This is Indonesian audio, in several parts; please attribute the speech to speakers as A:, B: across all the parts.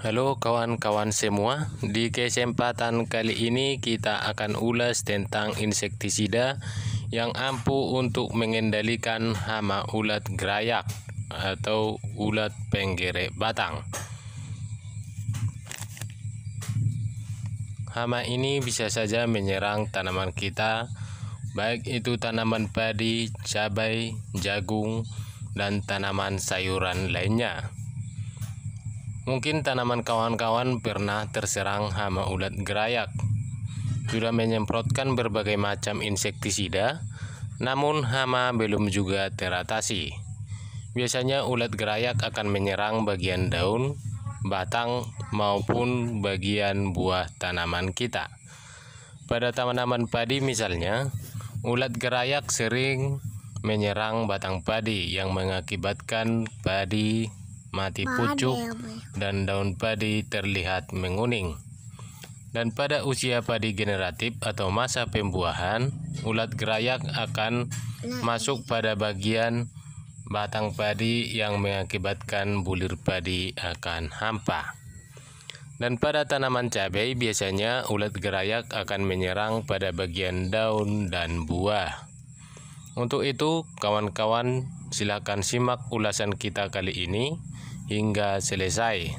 A: Halo kawan-kawan semua, di kesempatan kali ini kita akan ulas tentang insektisida yang ampuh untuk mengendalikan hama ulat gerayak atau ulat penggerek batang. Hama ini bisa saja menyerang tanaman kita, baik itu tanaman padi, cabai, jagung, dan tanaman sayuran lainnya. Mungkin tanaman kawan-kawan pernah terserang hama ulat gerayak. Sudah menyemprotkan berbagai macam insektisida, namun hama belum juga teratasi. Biasanya ulat gerayak akan menyerang bagian daun, batang, maupun bagian buah tanaman kita. Pada tanaman padi misalnya, ulat gerayak sering menyerang batang padi yang mengakibatkan padi mati pucuk dan daun padi terlihat menguning. Dan pada usia padi generatif atau masa pembuahan, ulat gerayak akan masuk pada bagian batang padi yang mengakibatkan bulir padi akan hampa. Dan pada tanaman cabai biasanya ulat gerayak akan menyerang pada bagian daun dan buah. Untuk itu, kawan-kawan silakan simak ulasan kita kali ini hingga selesai.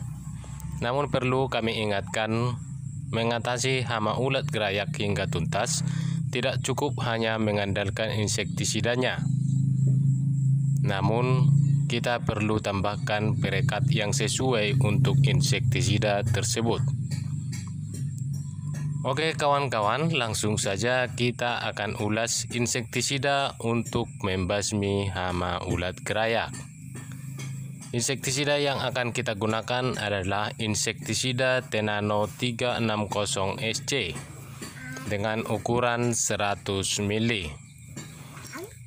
A: Namun perlu kami ingatkan, mengatasi hama ulat gerayak hingga tuntas tidak cukup hanya mengandalkan insektisidanya. Namun kita perlu tambahkan perekat yang sesuai untuk insektisida tersebut. Oke kawan-kawan, langsung saja kita akan ulas insektisida untuk membasmi hama ulat gerayak. Insektisida yang akan kita gunakan adalah insektisida Tenano 360 SC dengan ukuran 100 ml.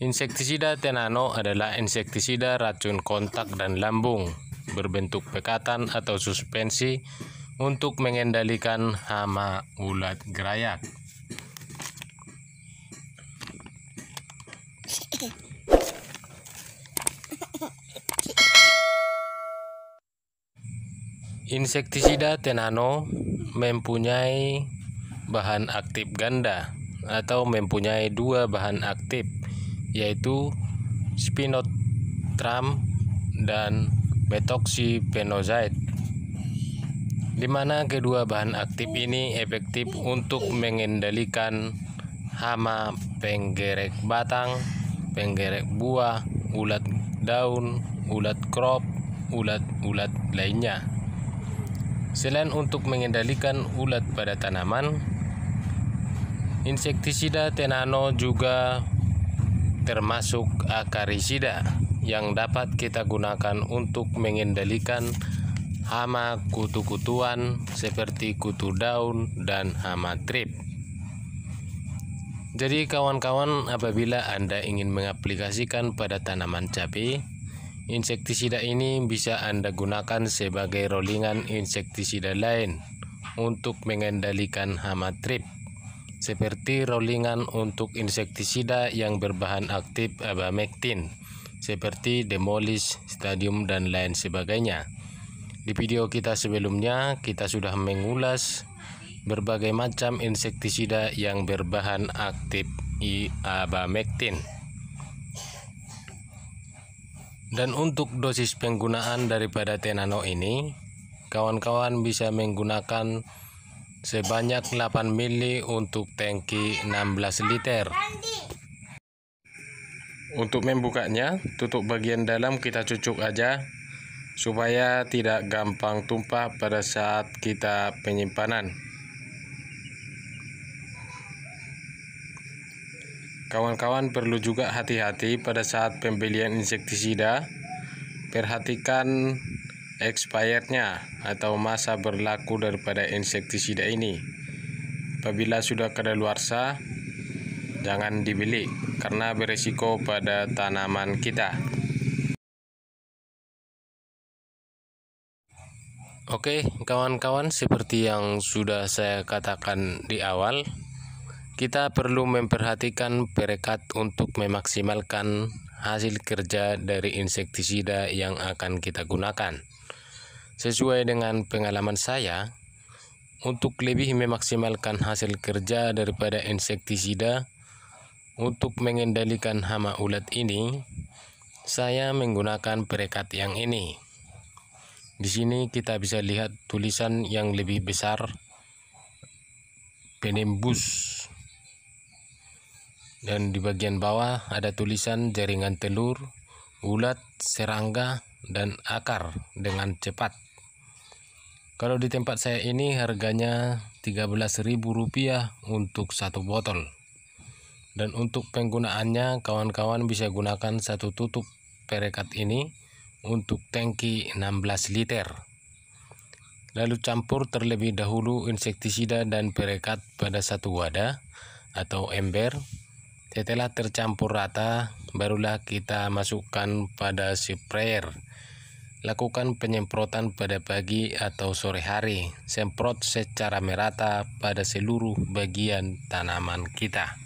A: Insektisida Tenano adalah insektisida racun kontak dan lambung berbentuk pekatan atau suspensi untuk mengendalikan hama ulat gerayak. Insektisida Tenano mempunyai bahan aktif ganda atau mempunyai dua bahan aktif, yaitu spinosad dan metoxyfenozide, di mana kedua bahan aktif ini efektif untuk mengendalikan hama penggerek batang, penggerek buah, ulat daun, ulat krop, ulat-ulat lainnya. Selain untuk mengendalikan ulat pada tanaman, insektisida Tenano juga termasuk akarisida yang dapat kita gunakan untuk mengendalikan hama kutu-kutuan seperti kutu daun dan hama trip. Jadi kawan-kawan, apabila Anda ingin mengaplikasikan pada tanaman cabai, insektisida ini bisa Anda gunakan sebagai rollingan insektisida lain untuk mengendalikan hama trip, seperti rollingan untuk insektisida yang berbahan aktif abamectin, seperti Demolish, Stadium, dan lain sebagainya. Di video kita sebelumnya, kita sudah mengulas berbagai macam insektisida yang berbahan aktif abamectin. Dan untuk dosis penggunaan daripada Tenano ini, kawan-kawan bisa menggunakan sebanyak 8 ml untuk tangki 16 liter. Untuk membukanya, tutup bagian dalam kita cucuk aja supaya tidak gampang tumpah pada saat kita penyimpanan. Kawan-kawan perlu juga hati-hati pada saat pembelian insektisida. Perhatikan expirednya atau masa berlaku daripada insektisida ini. Apabila sudah kadaluarsa, jangan dibeli karena berisiko pada tanaman kita. Oke kawan-kawan, seperti yang sudah saya katakan di awal, kita perlu memperhatikan perekat untuk memaksimalkan hasil kerja dari insektisida yang akan kita gunakan. Sesuai dengan pengalaman saya, untuk lebih memaksimalkan hasil kerja daripada insektisida, untuk mengendalikan hama ulat ini, saya menggunakan perekat yang ini. Di sini kita bisa lihat tulisan yang lebih besar, penembus. Dan di bagian bawah ada tulisan jaringan telur, ulat, serangga, dan akar dengan cepat. Kalau di tempat saya ini harganya Rp13.000 untuk satu botol. Dan untuk penggunaannya, kawan-kawan bisa gunakan satu tutup perekat ini untuk tangki 16 liter. Lalu campur terlebih dahulu insektisida dan perekat pada satu wadah atau ember. Setelah tercampur rata, barulah kita masukkan pada sprayer. Lakukan penyemprotan pada pagi atau sore hari. Semprot secara merata pada seluruh bagian tanaman kita.